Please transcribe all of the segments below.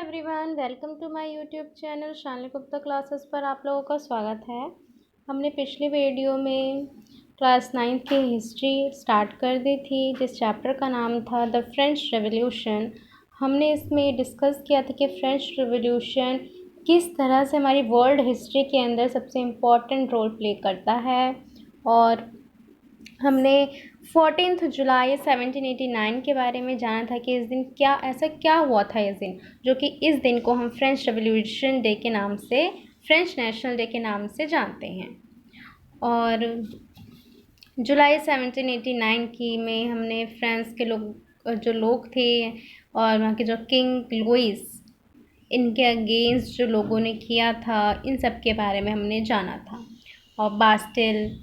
Everyone, welcome to my YouTube channel Shalini Gupta classes पर आप लोगों का स्वागत है। हमने पिछली वीडियो में क्लास 9th की हिस्ट्री स्टार्ट कर दी थी, जिस चैप्टर का नाम था द फ्रेंच रेवोल्यूशन। हमने इसमें डिस्कस किया था कि फ्रेंच रेवोल्यूशन किस तरह से हमारी वर्ल्ड हिस्ट्री के अंदर सबसे इम्पॉर्टेंट रोल प्ले करता है। और हमने 14 जुलाई 1789 के बारे में जाना था कि इस दिन क्या हुआ था इस दिन, जो कि इस दिन को हम फ्रेंच रेवोल्यूशन डे के नाम से, फ्रेंच नेशनल डे के नाम से जानते हैं। और जुलाई 1789 की में हमने फ्रांस के जो लोग थे और वहाँ के जो किंग लुइस, इनके अगेंस्ट जो लोगों ने किया था, इन सब के बारे में हमने जाना था। और बास्टिल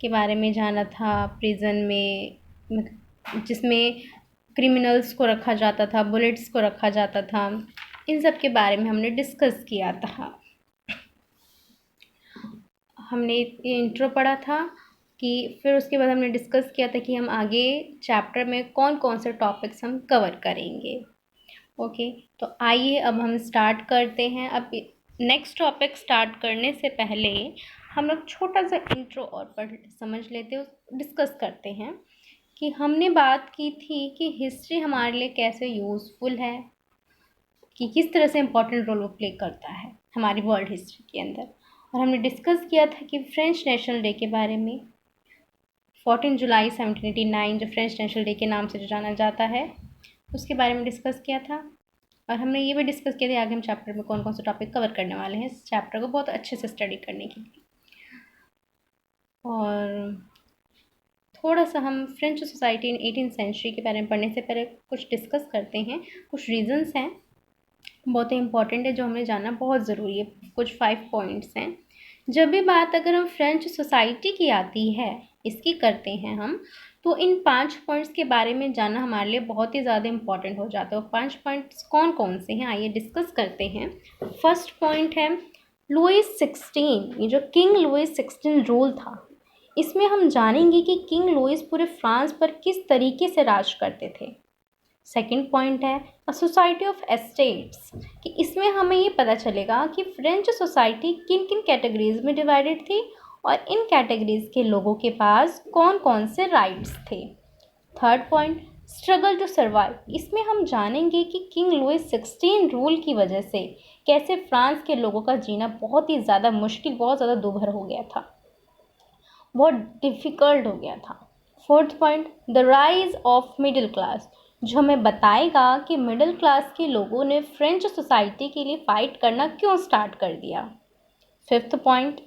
के बारे में जाना था, प्रिजन में जिसमें क्रिमिनल्स को रखा जाता था, बुलेट्स को रखा जाता था, इन सब के बारे में हमने डिस्कस किया था। हमने इंट्रो पढ़ा था कि फिर उसके बाद हमने डिस्कस किया था कि हम आगे चैप्टर में कौन कौन से टॉपिक्स हम कवर करेंगे। ओके, तो आइए अब हम स्टार्ट करते हैं। अब नेक्स्ट टॉपिक स्टार्ट करने से पहले हम लोग छोटा सा इंट्रो और पढ़ समझ लेते हैं, डिस्कस करते हैं कि हमने बात की थी कि हिस्ट्री हमारे लिए कैसे यूज़फुल है, कि किस तरह से इम्पोर्टेंट रोल वो प्ले करता है हमारी वर्ल्ड हिस्ट्री के अंदर। और हमने डिस्कस किया था कि फ्रेंच नेशनल डे के बारे में, 14 जुलाई 1789 जो फ्रेंच नेशनल डे के नाम से जो जाना जाता है, उसके बारे में डिस्कस किया था। और हमने ये भी डिस्कस किया था आगे हम चैप्टर में कौन कौन से टॉपिक कवर करने वाले हैं, इस चैप्टर को बहुत अच्छे से स्टडी करने के लिए। और थोड़ा सा हम French society in 18th century के बारे में पढ़ने से पहले कुछ डिस्कस करते हैं। कुछ रीजंस हैं बहुत ही इंपॉर्टेंट है जो हमें जानना बहुत ज़रूरी है। कुछ 5 पॉइंट्स हैं। जब भी बात अगर हम फ्रेंच सोसाइटी की आती है, इसकी करते हैं हम, तो इन 5 पॉइंट्स के बारे में जानना हमारे लिए बहुत ही ज़्यादा इंपॉर्टेंट हो जाता है। 5 पॉइंट्स कौन कौन से हैं, आइए डिस्कस करते हैं। फर्स्ट पॉइंट है लुइस 16, ये जो किंग लुइस 16 रूल था, इसमें हम जानेंगे कि किंग लुइस पूरे फ्रांस पर किस तरीके से राज करते थे। सेकंड पॉइंट है अ सोसाइटी ऑफ एस्टेट्स, कि इसमें हमें ये पता चलेगा कि फ्रेंच सोसाइटी किन किन कैटेगरीज में डिवाइडेड थी और इन कैटेगरीज के लोगों के पास कौन कौन से राइट्स थे। Third point struggle to survive, इसमें हम जानेंगे कि किंग लुइस 16 रूल की वजह से कैसे फ्रांस के लोगों का जीना बहुत ही ज़्यादा मुश्किल, बहुत ज़्यादा दुभर हो गया था, बहुत डिफ़िकल्ट हो गया था। Fourth point the rise of middle class, जो हमें बताएगा कि मिडिल क्लास के लोगों ने फ्रेंच सोसाइटी के लिए फ़ाइट करना क्यों स्टार्ट कर दिया। Fifth point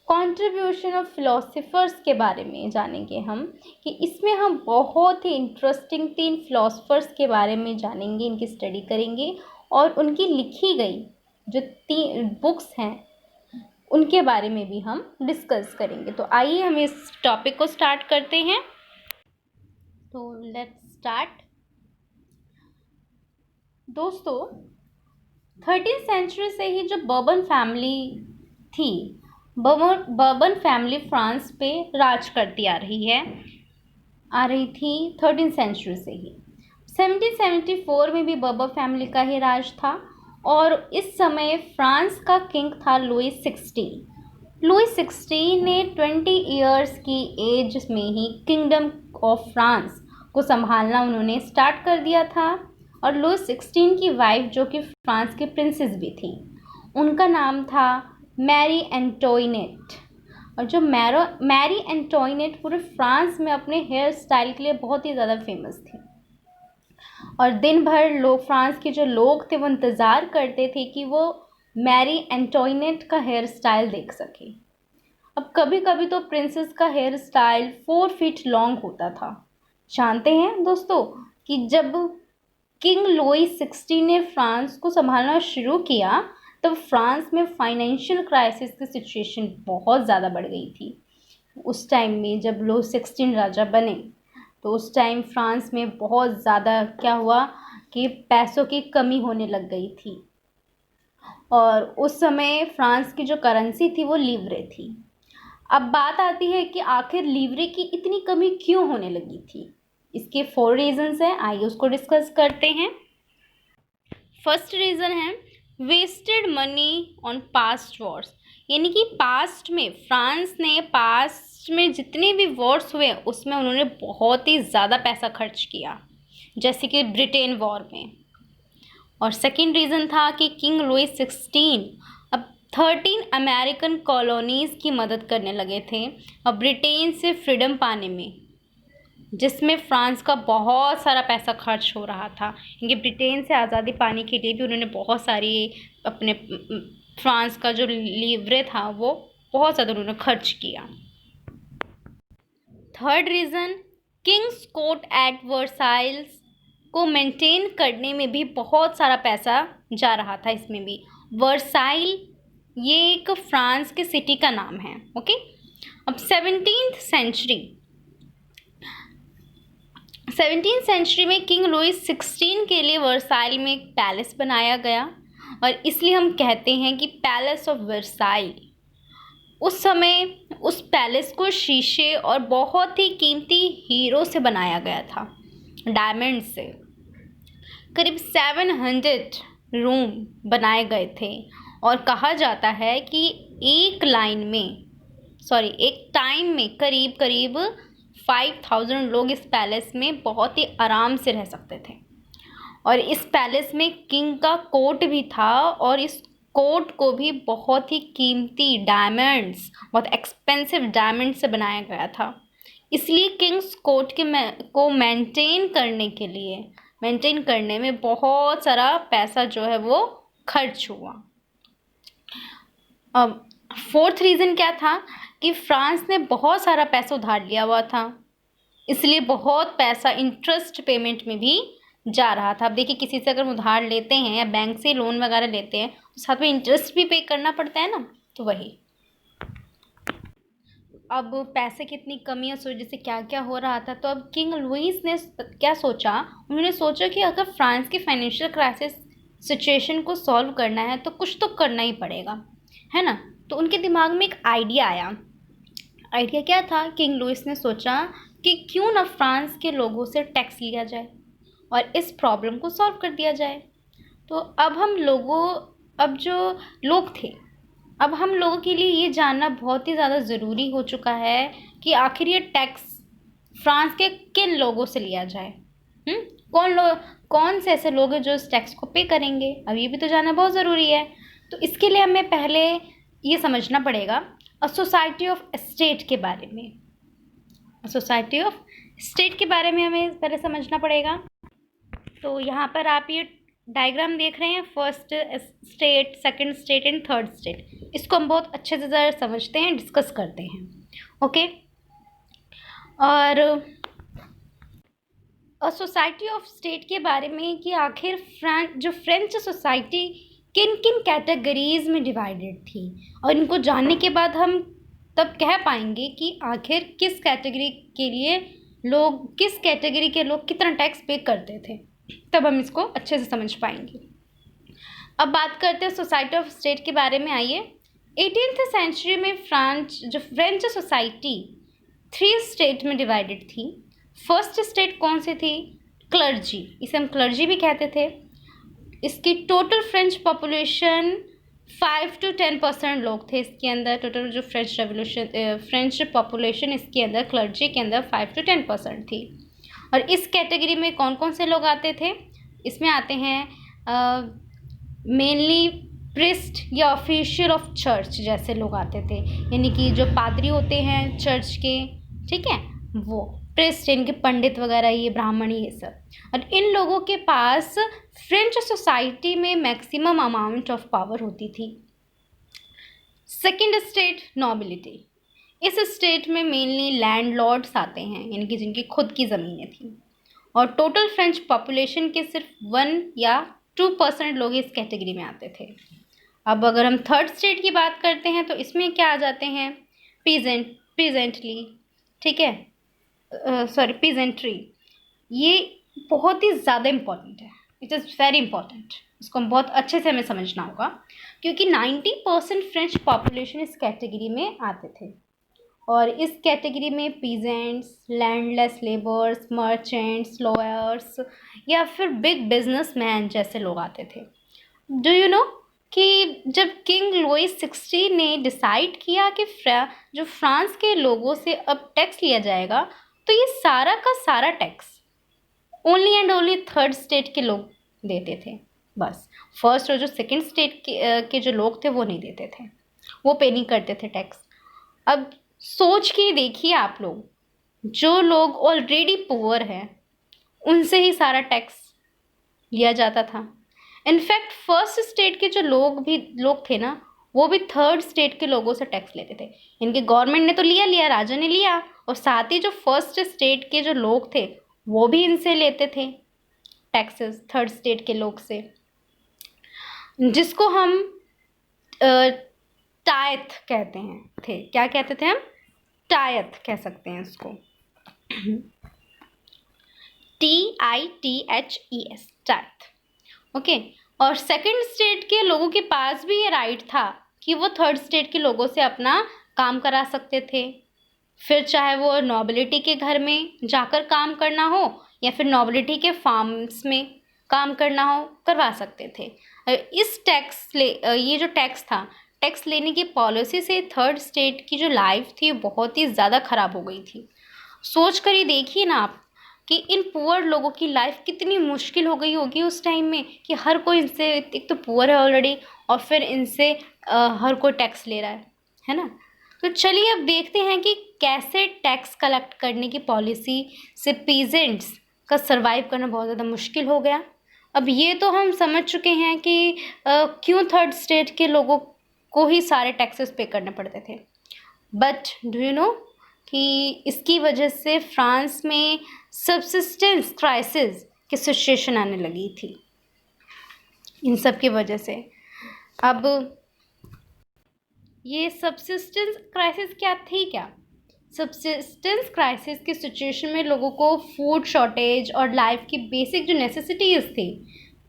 contribution of philosophers के बारे में जानेंगे हम, कि इसमें हम बहुत ही इंटरेस्टिंग 3 फिलोसफर्स के बारे में जानेंगे, इनकी स्टडी करेंगे और उनकी लिखी गई जो 3 बुक्स हैं उनके बारे में भी हम डिस्कस करेंगे। तो आइए हम इस टॉपिक को स्टार्ट करते हैं। तो लेट्स स्टार्ट। दोस्तों, 13th सेंचुरी से ही जो बर्बन फैमिली थी, बर्बन फैमिली फ्रांस पे राज करती आ रही थी 13th सेंचुरी से ही। 1774 में भी बर्बर फैमिली का ही राज था और इस समय फ्रांस का किंग था लुइस 16। लुइस 16 ने 20 इयर्स की एज में ही किंगडम ऑफ फ्रांस को संभालना उन्होंने स्टार्ट कर दिया था। और लुइस 16 की वाइफ, जो कि फ्रांस की प्रिंसेस भी थी, उनका नाम था मैरी एंटोइनेट। और जो मैरी एंटोइनेट पूरे फ्रांस में अपने हेयर स्टाइल के लिए बहुत ही ज़्यादा फेमस थी। और दिन भर फ्रांस के जो लोग थे वो इंतज़ार करते थे कि वो मैरी एंटोइनेट का हेयर स्टाइल देख सके। अब कभी कभी तो प्रिंसेस का हेयर स्टाइल 4 फीट लॉन्ग होता था। जानते हैं दोस्तों कि जब किंग लुइस 16 ने फ्रांस को संभालना शुरू किया तब फ्रांस में फाइनेंशियल क्राइसिस की सिचुएशन बहुत ज़्यादा बढ़ गई थी। उस टाइम में जब लुइस 16 राजा बने तो उस टाइम फ्रांस में बहुत ज़्यादा क्या हुआ कि पैसों की कमी होने लग गई थी। और उस समय फ्रांस की जो करेंसी थी वो लीवरे थी। अब बात आती है कि आखिर लीवरे की इतनी कमी क्यों होने लगी थी। इसके 4 रीजंस हैं, आइए उसको डिस्कस करते हैं। फर्स्ट रीज़न है wasted money on past wars, यानी कि पास्ट में फ्रांस ने पास्ट में जितने भी वॉर्स हुए उसमें उन्होंने बहुत ही ज़्यादा पैसा खर्च किया, जैसे कि ब्रिटेन वॉर में। और सेकंड रीज़न था कि किंग लुइस 16 अब 13 अमेरिकन कॉलोनीज़ की मदद करने लगे थे और ब्रिटेन से फ्रीडम पाने में, जिसमें फ्रांस का बहुत सारा पैसा खर्च हो रहा था, क्योंकि ब्रिटेन से आज़ादी पाने के लिए भी उन्होंने बहुत सारी अपने फ्रांस का जो लीवरे था वो बहुत ज़्यादा उन्होंने खर्च किया। Third reason, Kings court at Versailles को मेंटेन करने में भी बहुत सारा पैसा जा रहा था। इसमें भी वर्साइल ये एक फ्रांस के सिटी का नाम है। ओके, अब 17th सेंचुरी में किंग लुइस 16 के लिए वर्साइल में एक पैलेस बनाया गया और इसलिए हम कहते हैं कि पैलेस ऑफ वर्साइल। उस समय उस पैलेस को शीशे और बहुत ही कीमती हीरो से बनाया गया था, डायमंड से। करीब 700 रूम बनाए गए थे और कहा जाता है कि एक टाइम में करीब 5000 लोग इस पैलेस में बहुत ही आराम से रह सकते थे। और इस पैलेस में किंग का कोर्ट भी था और इस कोर्ट को भी बहुत ही कीमती डायमंड्स, बहुत एक्सपेंसिव डायमंड से बनाया गया था। इसलिए किंग्स कोर्ट को मेंटेन करने में बहुत सारा पैसा जो है वो खर्च हुआ। अब फोर्थ रीज़न क्या था कि फ्रांस ने बहुत सारा पैसा उधार लिया हुआ था, इसलिए बहुत पैसा इंटरेस्ट पेमेंट में भी जा रहा था। अब देखिए, किसी से अगर उधार लेते हैं या बैंक से लोन वगैरह लेते हैं तो साथ में इंटरेस्ट भी पे करना पड़ता है ना, तो वही। अब पैसे की इतनी कमी है, उस वजह से क्या क्या हो रहा था। तो अब किंग लुइस ने क्या सोचा, उन्होंने सोचा कि अगर फ्रांस की फाइनेंशियल क्राइसिस सिचुएशन को सॉल्व करना है तो कुछ तो करना ही पड़ेगा, है ना। तो उनके दिमाग में एक आइडिया आया। आइडिया क्या था, किंग लुइस ने सोचा कि क्यों ना फ्रांस के लोगों से टैक्स लिया जाए और इस प्रॉब्लम को सॉल्व कर दिया जाए। तो अब जो लोग थे, अब हम लोगों के लिए ये जानना बहुत ही ज़्यादा ज़रूरी हो चुका है कि आखिर ये टैक्स फ्रांस के किन लोगों से लिया जाए। कौन से ऐसे लोग हैं जो इस टैक्स को पे करेंगे, अब ये भी तो जानना बहुत ज़रूरी है। तो इसके लिए हमें पहले ये समझना पड़ेगा सोसाइटी ऑफ स्टेट के बारे में। सोसाइटी ऑफ स्टेट के बारे में हमें पहले समझना पड़ेगा। तो यहाँ पर आप ये डायग्राम देख रहे हैं, first state, second state and third state. इसको हम बहुत अच्छे से ज़रा समझते हैं, डिस्कस करते हैं। ओके, और सोसाइटी ऑफ स्टेट के बारे में कि आखिर फ्रेंच सोसाइटी किन किन कैटेगरीज में डिवाइडेड थी, और इनको जानने के बाद हम तब कह पाएंगे कि आखिर किस कैटेगरी के लोग कितना टैक्स पे करते थे, तब हम इसको अच्छे से समझ पाएंगे। अब बात करते हैं सोसाइटी ऑफ स्टेट के बारे में। आइए, 18th सेंचुरी में फ्रेंच सोसाइटी 3 स्टेट में डिवाइडेड थी। फर्स्ट स्टेट कौन सी थी, क्लर्जी, इसे हम क्लर्जी भी कहते थे। इसकी टोटल फ्रेंच पॉपुलेशन 5 to 10% लोग थे इसके अंदर। टोटल जो फ्रेंच पॉपुलेशन इसके अंदर, क्लर्जी के अंदर 5 to 10% थी। और इस कैटेगरी में कौन कौन से लोग आते थे, इसमें आते हैं मेनली प्रिस्ट या ऑफिशियल ऑफ चर्च जैसे लोग आते थे, यानी कि जो पादरी होते हैं चर्च के, ठीक है, वो प्रिस्ट, इनके पंडित वगैरह, ये ब्राह्मण, ये सब। और इन लोगों के पास फ्रेंच सोसाइटी में मैक्सिमम अमाउंट ऑफ पावर होती थी। Second state, nobility. इस स्टेट में मेनली लैंडलॉर्ड्स आते हैं, यानी कि जिनकी खुद की ज़मीनें थी। और टोटल फ्रेंच पॉपुलेशन के सिर्फ 1 या 2% लोग इस कैटेगरी में आते थे। अब अगर हम थर्ड स्टेट की बात करते हैं तो इसमें क्या आ जाते हैं, पीजेंटली, ठीक है, पीजेंट्री। ये बहुत ही ज़्यादा इम्पॉर्टेंट है, इट इज़ वेरी इंपॉर्टेंट। इसको हम बहुत अच्छे से हमें समझना होगा, क्योंकि 90% फ्रेंच पॉपुलेशन इस कैटेगरी में आते थे। और इस कैटेगरी में peasants, landless labours, merchants, lawyers या फिर बिग बिजनेसमैन जैसे लोग आते थे। डू यू नो कि जब किंग लुइस 16 ने डिसाइड किया कि जो फ्रांस के लोगों से अब टैक्स लिया जाएगा, तो ये सारा का सारा tax only and only third state के लोग देते थे। बस फर्स्ट और जो सेकंड स्टेट के जो लोग थे वो नहीं देते थे, वो पे नहीं करते थे टैक्स। अब सोच के देखिए आप लोग, जो लोग ऑलरेडी पुअर हैं उनसे ही सारा टैक्स लिया जाता था। इनफैक्ट फर्स्ट स्टेट के जो लोग थे ना, वो भी थर्ड स्टेट के लोगों से टैक्स लेते थे। इनकी गवर्नमेंट ने तो लिया, राजा ने लिया, और साथ ही जो फर्स्ट स्टेट के जो लोग थे वो भी इनसे लेते थे टैक्सेस, थर्ड स्टेट के लोग से, जिसको हम टायथ कहते हैं थे। क्या कहते थे हम? टायथ कह सकते हैं इसको। TITHES, टायथ। ओके। और सेकंड स्टेट के लोगों के पास भी ये राइट था कि वो थर्ड स्टेट के लोगों से अपना काम करा सकते थे, फिर चाहे वो नोबिलिटी के घर में जाकर काम करना हो या फिर नोबिलिटी के फार्म्स में काम करना हो, करवा सकते थे। ये जो टैक्स था, टैक्स लेने की पॉलिसी से थर्ड स्टेट की जो लाइफ थी बहुत ही ज़्यादा ख़राब हो गई थी। सोच कर ही देखिए ना आप कि इन पुअर लोगों की लाइफ कितनी मुश्किल हो गई होगी उस टाइम में, कि हर कोई इनसे, एक तो पुअर है ऑलरेडी और फिर इनसे हर कोई टैक्स ले रहा है ना। तो चलिए अब देखते हैं कि कैसे टैक्स कलेक्ट करने की पॉलिसी से पीजेंट्स का सर्वाइव करना बहुत ज़्यादा मुश्किल हो गया। अब ये तो हम समझ चुके हैं कि क्यों थर्ड स्टेट के लोगों को ही सारे टैक्सेस पे करने पड़ते थे। बट डू यू नो कि इसकी वजह से फ्रांस में सबसिस्टेंस क्राइसिस की सिचुएशन आने लगी थी, इन सब की वजह से। अब ये सबसिस्टेंस क्राइसिस क्या? सबसिस्टेंस क्राइसिस की सिचुएशन में लोगों को फूड शॉर्टेज और लाइफ की बेसिक जो नेसेसिटीज़ थी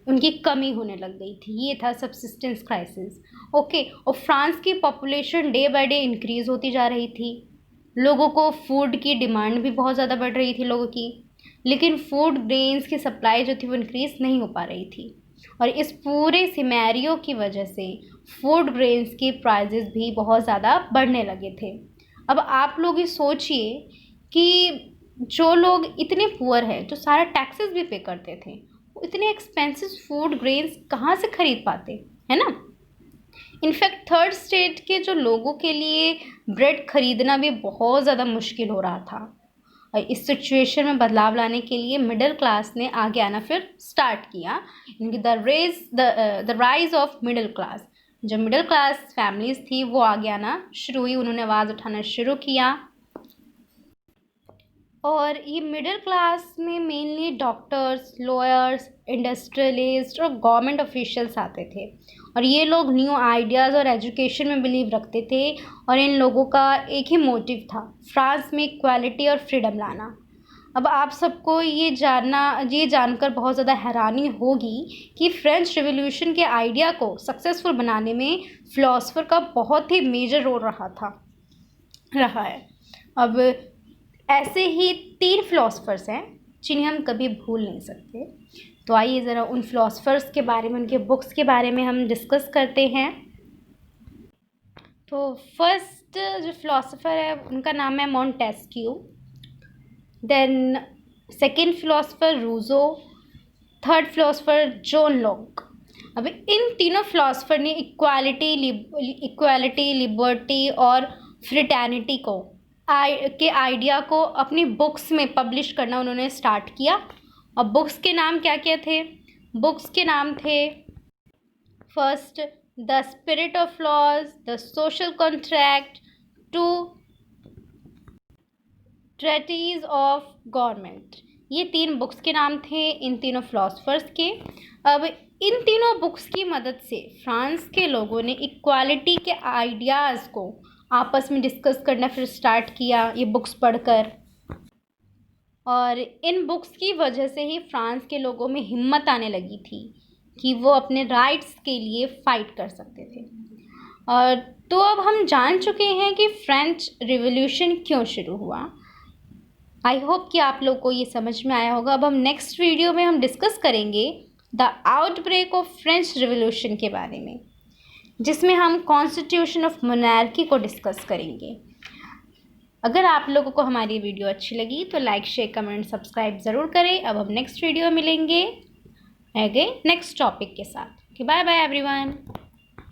उनकी कमी होने लग गई थी। ये था सबसिस्टेंस क्राइसिस। ओके। और फ्रांस की population day by day increase होती जा रही थी, लोगों को फूड की डिमांड भी बहुत ज़्यादा बढ़ रही थी लोगों की, लेकिन फूड ग्रेन्स की सप्लाई जो थी वो इंक्रीज़ नहीं हो पा रही थी। और इस पूरे सिनेरियो की वजह से फूड ग्रेन्स की प्राइजेस भी बहुत ज़्यादा बढ़ने लगे थे। अब आप लोग ये सोचिए कि जो लोग इतने पुअर हैं, जो सारा टैक्सेस भी पे करते थे, वो इतने एक्सपेंसिव फूड ग्रेन्स कहाँ से खरीद पाते, है ना। इनफैक्ट थर्ड स्टेट के जो लोगों के लिए ब्रेड खरीदना भी बहुत ज़्यादा मुश्किल हो रहा था। और इस सिचुएशन में बदलाव लाने के लिए मिडिल क्लास ने आगे आना फिर स्टार्ट किया। इनकी the rise of middle class, जो मिडिल क्लास फैमिलीज थी वो आगे आना शुरू हुई, उन्होंने आवाज़ उठाना शुरू किया। और ये मिडिल क्लास में मेनली डॉक्टर्स, लॉयर्स, इंडस्ट्रियलिस्ट और गवर्नमेंट ऑफिशियल्स आते थे। और ये लोग न्यू आइडियाज़ और एजुकेशन में बिलीव रखते थे, और इन लोगों का एक ही मोटिव था, फ्रांस में इक्वालिटी और फ्रीडम लाना। अब आप सबको ये जानकर बहुत ज़्यादा हैरानी होगी कि फ्रेंच रिवॉल्यूशन के आइडिया को सक्सेसफुल बनाने में फ़िलासफ़र का बहुत ही मेजर रोल रहा है। अब ऐसे ही 3 फ़िलासफ़र्स हैं जिन्हें हम कभी भूल नहीं सकते। तो आइए ज़रा उन फ़िलासफ़र्स के बारे में, उनके बुक्स के बारे में हम डिस्कस करते हैं। तो फर्स्ट जो फ़िलासफ़र है उनका नाम है Montesquieu, then second philosopher Rousseau, third philosopher John Locke. अब इन तीनों फ़िलासफ़र ने इक्वालिटी, लिबर्टी और फ्रेटर्निटी के आइडिया को अपनी बुक्स में पब्लिश करना उन्होंने स्टार्ट किया। और बुक्स के नाम क्या क्या थे? बुक्स के नाम थे first the spirit of laws, the social contract, two treaties of government. ये 3 बुक्स के नाम थे इन तीनों फ़िलासफ़र्स के। अब इन तीनों बुक्स की मदद से फ्रांस के लोगों ने इक्वालिटी के आइडियाज़ को आपस में डिस्कस करना फिर स्टार्ट किया, ये बुक्स पढ़कर। और इन बुक्स की वजह से ही फ्रांस के लोगों में हिम्मत आने लगी थी कि वो अपने राइट्स के लिए फ़ाइट कर सकते थे। और तो अब हम जान चुके हैं कि फ्रेंच रिवॉल्यूशन क्यों शुरू हुआ। आई होप कि आप लोग को ये समझ में आया होगा। अब हम नेक्स्ट वीडियो में हम डिस्कस करेंगे the outbreak of French revolution के बारे में, जिसमें हम कॉन्स्टिट्यूशन ऑफ मोनार्की को डिस्कस करेंगे। अगर आप लोगों को हमारी वीडियो अच्छी लगी तो लाइक, शेयर, कमेंट, सब्सक्राइब ज़रूर करें। अब हम नेक्स्ट वीडियो मिलेंगे नेक्स्ट टॉपिक के साथ। Bye bye everyone.